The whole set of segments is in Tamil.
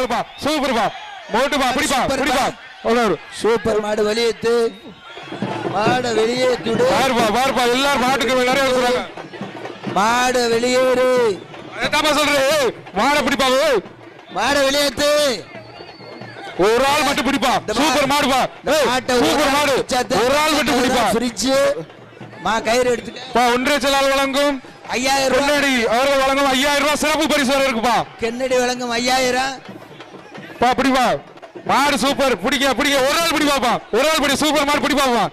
சூப்பர்பா மோட்டுபா பிடிப்பா பிடிப்பா அவ்வளவு சூப்பர் மாடு வெளியேத்து மாடு வெளியேத்துடு பாருப்பா பாருப்பா எல்லாரும் மாட்டுக்கு நிறைய சொல்றாங்க மாடு வெளியேறு என்னப்பா சொல்றே மாட பிடிப்பா மாடு வெளியேத்து ஒரு ஆள் மட்டும் பிடிப்பா சூப்பர் மாடுபா சூப்பர் மாடு ஒரு ஆள் மட்டும் பிடிப்பா ஃப்ரிட்ஜ் மா கயிறு எடுத்துக்க ஒன்றிய செயலாளர் வழங்கும் 5000 கென்னடி அவர்கள் வழங்கும் 5000 ரூபாய் சிறப்பு பரிசு இருக்குப்பா கென்னடி வழங்கும் 5000 பா பிடிப்பா மாடு சூப்பர் பிடிக்க பிடிக்க ஒரு ஆள் பிடிப்பாப்பா ஒரு ஆள் பிடி சூப்பர் மாடு பிடிப்பாப்பா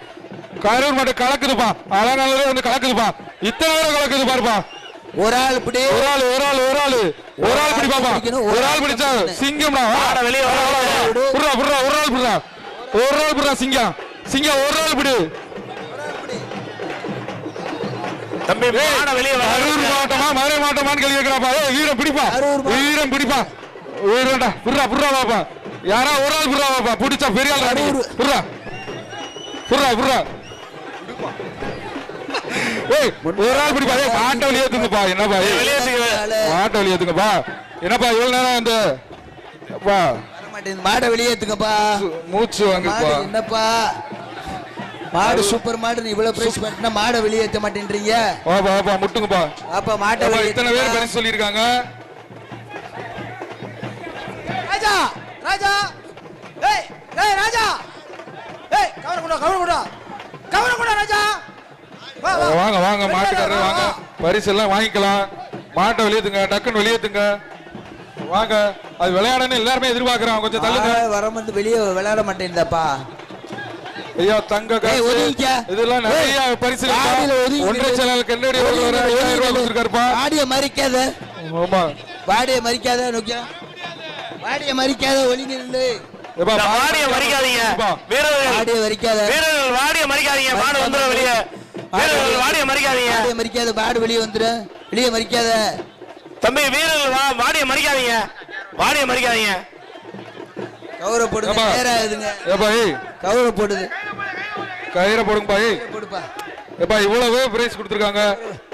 கரூர் மாடு கலக்குதுப்பா அழகானே வந்து கலக்குதுப்பா இத்தனை நேரம் கலக்குது பாருப்பா ஒரு ஆள் பிடி ஒரு ஆள் ஒரு ஆள் ஒரு ஆள் ஒரு ஆள் பிடிப்பாப்பா ஒரு ஆள் பிடிச்சா சிங்கம்டா வெளியே புறா புறா ஒரு ஆள் புறா ஒரு ஆள் புறா சிங்கம் சிங்கம் ஒரு ஆள் பிடி தம்பி மாட வெளியே கரூர் மாவட்டமா மதுரை மாவட்டமான்னு கேள்வி கேட்கிறாப்பா வீரம் பிடிப்பா வீரம் பிடிப்பா வீரம்டா புறா புறா பாப்பா யாரா ஒரு ஆள் புறா பாப்பா பிடிச்சா பெரிய ஆள் புறா புறா புறா ஏய் ஒரு ஆள் பிடிப்பா ஏய் மாட்ட வெளியே ஏத்துங்கப்பா என்னப்பா மாட்ட வெளியே ஏத்துங்கப்பா என்னப்பா இவ்வளவு நேரம் அந்த அப்பா மாட வெளியே ஏத்துங்கப்பா மூச்சு வாங்குப்பா என்னப்பா மாடு சூப்பர் மாடு இவ்வளவு பிரைஸ் பண்ணா மாட வெளியே ஏத்த மாட்டேன்றீங்க வாப்பா வாப்பா முட்டுங்கப்பா அப்பா மாட்ட வெளியே இத்தனை பேர் பரிசு சொல்லிருக்காங்க ராஜா ராஜா ஏய் ஏய் ராஜா ஏய் கவர கூட ராஜா வாங்க வாங்க மாட்டுக்காரர் வாங்க பரிசு எல்லாம் வாங்கிக்கலாம் மாட்டை வெளியேத்துங்க டக்குன்னு வெளியேத்துங்க வாங்க அது விளையாடன்னு எல்லாருமே எதிர்பார்க்கறாங்க கொஞ்சம் தள்ளுங்க வர வந்து வெளியே விளையாட மாட்டேன்தாப்பா ஐயா தங்க காசு இதெல்லாம் நிறைய பரிசு ஒன்றை சேனல் கென்னடி அவர்கள் 5000 ரூபாய் கொடுத்திருக்காருப்பா வாடிய மரிக்காத ஆமா வாடிய மரிக்காத நோக்கியா வாடிய மரிக்காத ஒளிங்க நில்லு வாடிய மரிக்காதீங்க வீரர்கள் வாடிய மரிக்காத வீரர்கள் வாடிய மரிக்காதீங்க மாடு வந்துற வெளியே வீரர்கள் வாடிய மரிக்காதீங்க வாடிய மரிக்காத மாடு வெளியே வந்துரு வெளியே மரிக்காத தம்பி வீரர்கள் வாடிய மரிக்காதீங்க வாடிய மரிக்காதீங்க கவுர போடுங்க நேரா இதுங்க ஏப்பா ஏய் கவுர போடுது கயிறை போடுங்கப்பா ஏய் போடுப்பா ஏப்பா இவ்வளவு பிரைஸ் கொடுத்திருக்காங்க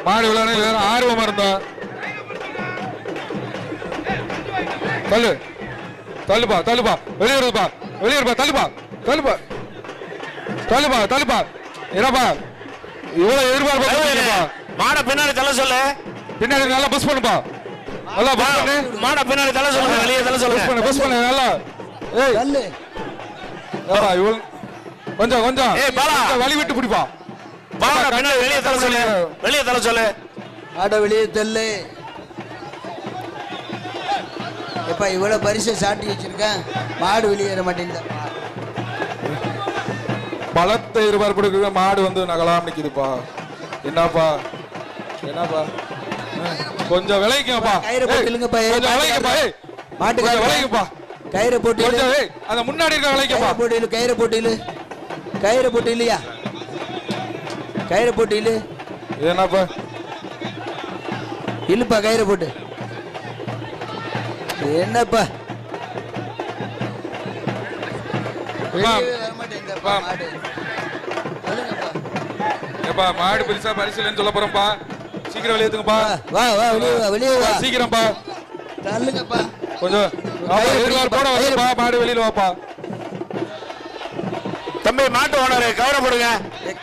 மாடு விளையாட எல்லாரும் ஆர்வமா இருந்தோம் தள்ளு தள்ளுப்பா தள்ளுப்பா வெளியேறுப்பா வெளியேறுப்பா தள்ளுப்பா தள்ளுப்பா தள்ளுப்பா தள்ளுப்பா என்னப்பா இவ்வளவு எதிர்பார்ப்பா மாட பின்னாடி தள்ள சொல்லு பின்னாடி நல்லா புஷ் பண்ணுப்பா நல்லா புஷ் பண்ணு மாட பின்னாடி தள்ள சொல்லுங்க வெளியே தள்ள சொல்லுங்க புஷ் பண்ணு நல்லா ஏய் தள்ளு ஏப்பா இவ்வளவு கொஞ்சம் கொஞ்சம் ஏய் பாலா வலி விட்டு பிடிப்பா பாலா பின்னாடி வெளியே தள்ள சொல்லு வெளியே தள்ள சொல்லு ஆட வெளியே தள்ளு எப்பா இவ்வளவு பரிசு சாட்டி வச்சிருக்கேன் மாடு வெளியேற மாட்டேங்குதா பலத்தை எதிர்பார்ப்பு மாடு வந்து நகலாம் நிக்குதுப்பா என்னப்பா என்னப்பா கொஞ்சம் விளைக்குப்பா கயிறு போட்டு இல்லங்கப்பா கொஞ்சம் விளைக்குப்பா மாட்டுக்கு விளைக்குப்பா கயிறு போட்டு கொஞ்சம் அந்த முன்னாடி இருக்க விளைக்குப்பா போட்டு இல்ல கயிறு போட்டு இல்ல கயிறு போட்டு இல்லையா கயிறு போட்டு இல்ல என்னப்பா இல்லப்பா கயிறு போட்டு என்னப்பா ஏப்பா மாடு பெருசா பரிசுலன்னு சொல்ல போறோம்ப்பா சீக்கிரம் வெளியேத்துங்கப்பா வா வா வெளியே வா சீக்கிரம்ப்பா தள்ளுங்கப்பா கொஞ்சம் போட வந்துப்பா மாடு வெளியில வாப்பா தம்பி மாட்டு ஓனரு கவர போடுங்க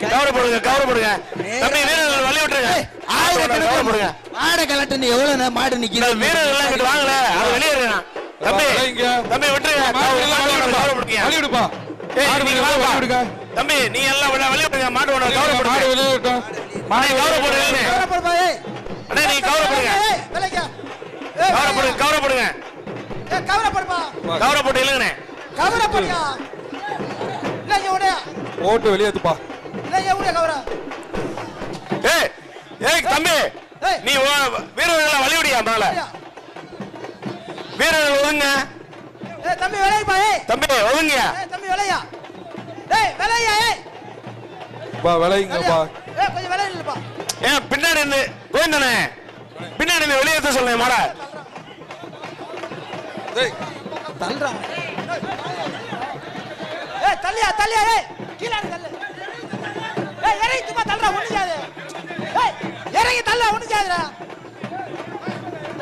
கவர போடுங்க கவர போடுங்க தம்பி வீரர்கள் வழி விட்டுருங்க ஆயிரக்கணக்கில் போடுங்க மாடை கலட்டு எவ்வளவு மாடு நிக்குது வீரர்கள் எல்லாம் இங்கிட்டு வாங்கல அது வெளியேறுங்க தம்பி தம்பி விட்டுருங்க வழி விடுப்பா தம்பி நீ எல்லாம் வழி விடுங்க மாட்டு ஓனர் கவர போடுங்க மாடு கவர போடுங்க அண்ணே நீ கவர போடுங்க கவர போடுங்க கவர போடுங்க கவர போடுப்பா கவர போட்டு இல்லங்கண்ணே கவர போடுயா இல்ல எவனே ஓட்டு வெளியேத்துப்பா இல்ல எவனே கவர ஏய் ஏய் தம்பி நீ வீரர்களை வழி விடியா மேல வீரர்கள் ஒதுங்க ஏய் தம்பி விளையாடுப்பா ஏய் தம்பி ஒதுங்க ஏய் தம்பி விளையா ஏய் விளையா ஏய் பா விளையுங்கப்பா ஏய் கொஞ்சம் விளையாடுப்பா ஏன் பின்னாடி இருந்து கோயந்தனே பின்னாடி இருந்து வெளியேத்த சொல்றேன் மாடா டேய் தள்ளுடா ஏய் தள்ளியா தள்ளியா ஏய் கீழ தள்ளு ஏய் இறங்கி சும்மா தள்ளுடா ஒண்ணு செய்யாத ஏய் இறங்கி தள்ள ஒண்ணு செய்யாதடா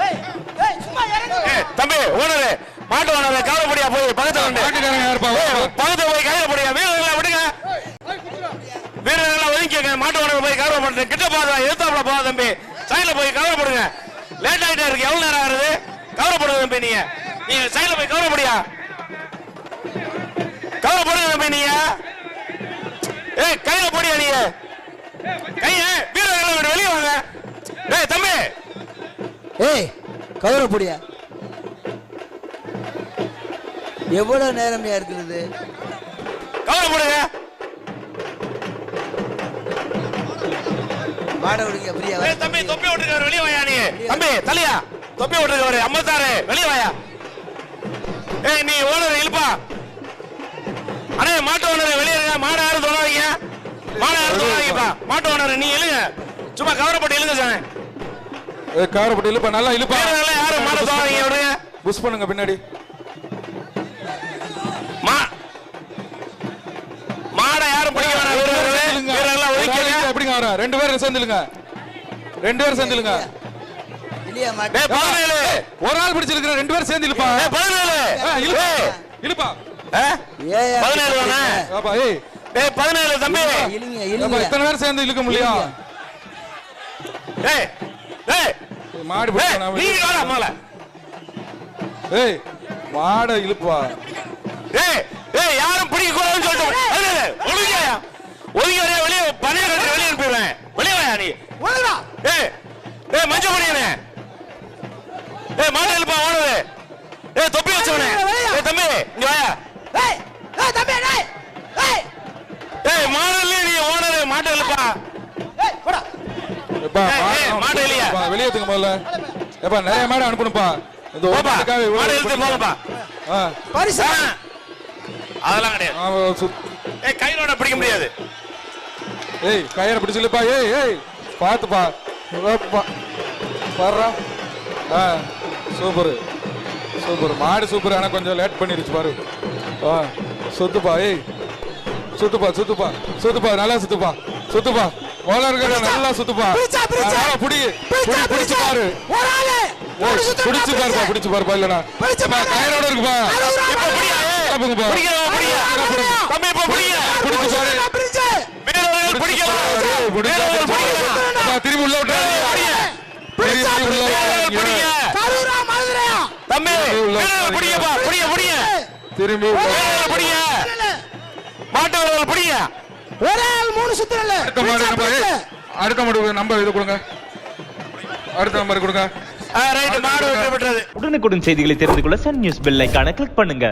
ஏய் ஏய் சும்மா இறங்கு ஏய் தம்பி ஓனரே மாட்டு ஓனர் கவலைப்படியா போய் பக்கத்துல வந்து மாட்டுக்காரங்க யாருப்பா பக்கத்துல போய் கவலைப்படியா வீரர்களை விடுங்க வீரர்களை ஒதுக்கிங்க மாட்டு ஓனர் போய் கவலைப்படுங்க கிட்ட போதா எதிர்த்தாப்புல போதா தம்பி சைடுல போய் கவலைப்படுங்க லேட் ஆயிட்டே இருக்கு எவ்வளவு நேரம் ஆகுது கவலைப்படுங்க தம்பி நீங்க சைடுல போய் கவலைப்படியா கவலைப்படுங்க தம்பி நீங்க ஏய் கையில போடியா நீங்க கைய வீரர்களை வெளியே வாங்க ஏய் தம்பி ஏய் கவலைப்படியா எவ்வளவு நேரமையா இருக்கிறது கவலைப்படுங்க மாட விடுங்க பிரியா ஏய் தம்பி தொப்பி ஓட்டுறவர் வெளிய வாயா நீ தம்பி தலையா தொப்பி ஓட்டுறவர் 56 வெளிய வாயா ஏய் நீ ஓனர் இழுப்பா அண்ணே மாட்டு ஓனர் வெளிய இருங்க மாட யாரும் தொடாதீங்க மாட யாரும் தொடாதீங்கப்பா மாட்டு ஓனர் நீ இழுங்க சும்மா கவரப்பட்டு இழுங்க சார் காரப்பட்டி இழுப்பா நல்லா இழுப்பா வீரர்களே யாரும் மாட தொடாதீங்க விடுங்க புஷ் பண்ணுங்க பின்னாடி மாட யாரும் பிடிக்க வேணாம் வீரர்களே வீரர்களே ஒதுக்கிடுங்க எப்படிங்க வர ரெண்டு பேரும் சேர்ந்துலுங்க இல்லையா மாட்ட டேய் 17 ஒரு ஆள் பிடிச்சிருக்கிற ரெண்டு பேரும் சேர்ந்து இழுப்பா டேய் 17 இழுப்பா 17 தானே பாப்பா ஏய் டேய் 17 தம்பி இழுங்க பாப்பா இழுங்க இத்தனை பேர் சேர்ந்து இழுக்க முடியல டேய் டேய் மாடு டேய் பிடிச்சா நீ வாடா மால ஏய் மாட இழுப்பா டேய் டேய் யாரும் பிடிக்க கூடாதுன்னு சொல்லிட்டு ஒழுங்கயா ஒழுங்கயா வெளிய பணிய கட்டி வெளிய அனுப்பிடுவேன் வெளிய வாயா நீ ஒழுங்கா டேய் டேய் மஞ்ச பண்ணியனே டேய் மாடு இழுப்பா ஓடுது டேய் தொப்பி வச்சவனே டேய் தம்பி இங்க வாயா ஏய் ஏய் தம்பி டேய் ஏய் டேய் மாடுல நீ ஓனர் மாடு இழுப்பா ஏய் போடா எப்பா மாடு இல்லையா வெளியே ஏத்துங்க முதல்ல எப்பா நிறைய மாடு அனுப்பணும்ப்பா இந்த ஒரு போப்பா மாட்டுக்காக இவ்வளவு மாடு இழுத்து போங்கப்பா பரிசு அதெல்லாம் கிடையாது ஏய் கையோட பிடிக்க முடியாது ஏய் கயிறை பிடிச்சு இழுப்பா ஏய் பாத்துப்பா பாருடா சூப்பர் மாடு சூப்பர் ஆனா கொஞ்சம் லேட் பண்ணிருச்சு பாரு சுத்துப்பா ஏய் சுத்துப்பா நல்லா சுத்துப்பா ஓலர்கிட்ட நல்லா சுத்துப்பா பிடிச்சு பாரு பிடிச்சு பாருப்பா இல்லடா கயிறோட இருக்குப்பா தம்பி இப்ப பிடிச்சு பாரு திரும்பி உள்ள விட்டு திரும்பி மாட்டவர்கள் பிடிங்க ஒரே ஆள் 3 சுத்துறல அடுத்த மாடு நம்பர் இது கொடுங்க அடுத்த நம்பர் கொடுங்க ரைட் மாடு வெற்றி பெற்றது உடனுக்குடன் செய்திகளை தெரிந்து கொள்ள சன் நியூஸ் பெல் ஐகானை கிளிக் பண்ணுங்க.